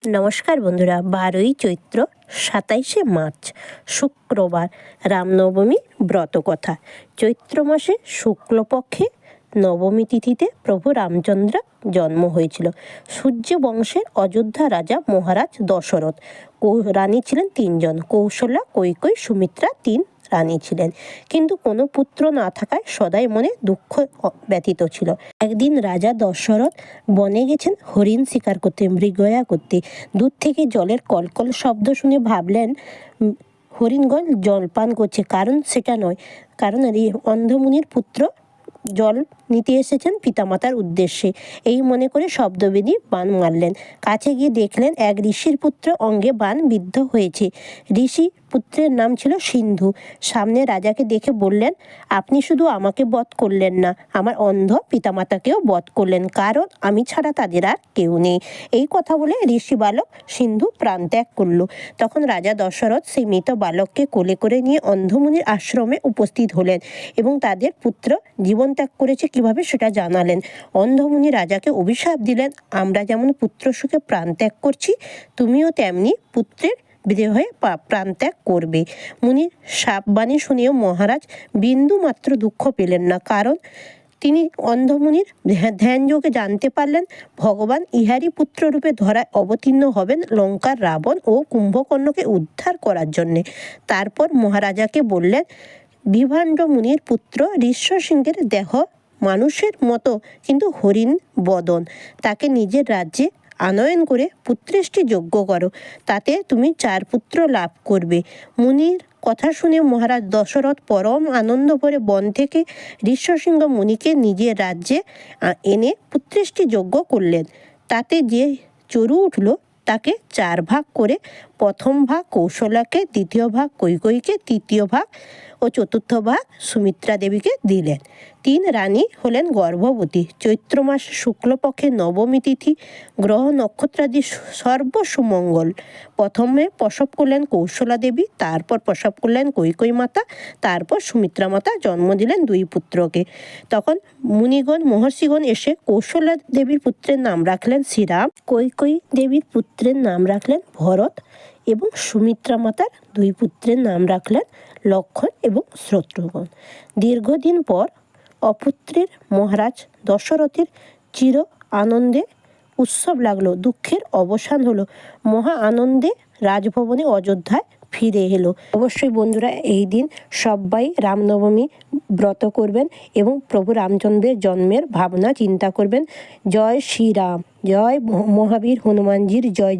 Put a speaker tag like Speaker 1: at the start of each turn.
Speaker 1: নমস্কার বন্ধুরা, 12ই চৈত্র 27শে মার্চ শুক্রবার রামনবমী ব্রতকথা। চৈত্র মাসে শুক্লপক্ষে নবমী তিথিতে প্রভু রামচন্দ্র জন্ম হয়েছিল। সূর্য বংশের অযোধ্যা রাজা মহারাজ দশরথ। রানী ছিলেন 3 জন, কৌশল্যা, কৈকেয়ী, সুমিত্রা 3 রানী ছিলেন। কিন্তু কোনো পুত্র না থাকায় সদাই মনে দুঃখ ব্যতীত ছিল। একদিন রাজা দশরথ বনে গেছেন হরিণ শিকার করতে, মৃগয়া করতে। দূর থেকে জলের কলকল শব্দ শুনে ভাবলেন হরিণগণ জল পান করছে। কারণ সেটা নয়, কারণ অন্ধমুনির পুত্র জল নিতে এসেছেন পিতামাতার উদ্দেশ্যে। এই মনে করে শব্দবেদী বাণ মারলেন। কাছে গিয়ে দেখলেন এক ঋষির পুত্র অঙ্গে বাণ বিদ্ধ হয়েছে। ঋষি পুত্রের নাম ছিল সিন্ধু। সামনে রাজাকে দেখে বললেন, আপনি শুধু আমাকে বধ করলেন না, আমার অন্ধ পিতামাতাকেও বধ করলেন, কারণ আমি ছাড়া তাদের আর কেউ নেই। এই কথা বলে ঋষি বালক সিন্ধু প্রাণ ত্যাগ করল। তখন রাজা দশরথ সেই মৃত বালককে কোলে করে নিয়ে অন্ধমুনির আশ্রমে উপস্থিত হলেন এবং তাদের পুত্র জীবন ত্যাগ করেছে কিভাবে সেটা জানালেন। অন্ধমুনি রাজাকে অভিশাপ দিলেন, আমরা যেমন পুত্র সুখে প্রাণ ত্যাগ করছি, তুমিও তেমনি পুত্রের বিদেহে প্রাণ ত্যাগ করবে। মুনির শাপবাণী শুনেও মহারাজ বিন্দু মাত্র দুঃখ পেলেন না, কারণ তিনি অন্ধমুনির ধ্যানযোগে জানতে পারলেন ভগবান ইহারি পুত্ররূপে ধরায় অবতীর্ণ হবেন লঙ্কার রাবণ ও কুম্ভকর্ণকে উদ্ধার করার জন্যে। তারপর মহারাজাকে বললেন, বিভাণ্ড মুনির পুত্র ঋষ্যশৃঙ্গের দেহ মানুষের মতো, কিন্তু হরিণ বদন। তাকে নিজের রাজ্যে আনয়ন করে পুত্রেষ্টি যজ্ঞ করো, তাতে তুমি 4 পুত্র লাভ করবে। মুনির কথা শুনে মহারাজ দশরথ পরম আনন্দ ভরে বন থেকে ঋষ্যশৃঙ্গ মুনিকে নিজের রাজ্যে এনে পুত্রেষ্টি যজ্ঞ করলেন। তাতে যে চরু উঠল তাকে 4 ভাগ করে, প্রথম ভাগ কৌশল্যাকে, দ্বিতীয় ভাগ কৈকেয়ীকে, তৃতীয় ভাগ ও চতুর্থ ভাগ সুমিত্রা দেবীকে দিলেন। 3 রানী হলেন গর্ভবতী। চৈত্র মাসে শুক্লপক্ষে নবমী তিথি, গ্রহ নক্ষত্রাদি সর্বসুমঙ্গল। প্রথমে প্রসব করলেন কৌশলা দেবী, তারপর প্রসব করলেন কৈকেয়ী মাতা, তারপর সুমিত্রা মাতা জন্ম দিলেন 2 পুত্রকে। তখন মুনিগণ, মহর্ষিগণ এসে কৌশলা দেবীর পুত্রের নাম রাখলেন শ্রীরাম, কৈকেয়ী দেবীর পুত্রের নাম রাখলেন ভরত এবং সুমিত্রা মাতার 2 পুত্রের নাম রাখলেন লক্ষণ এবং শত্রুঘ্ন। দীর্ঘদিন পর অপুত্রের মহারাজ দশরথের চির আনন্দে উৎসব লাগলো, দুঃখের অবসান হলো। মহা আনন্দে রাজভবনে অযোধ্যায় ফিরে এলো। অবশ্যই বন্ধুরা, এই দিন সবাই রামনবমী ব্রত করবেন এবং প্রভু রামচন্দ্রের জন্মের ভাবনা চিন্তা করবেন। জয় শ্রীরাম, জয় মহাবীর হনুমানজির জয় জয়।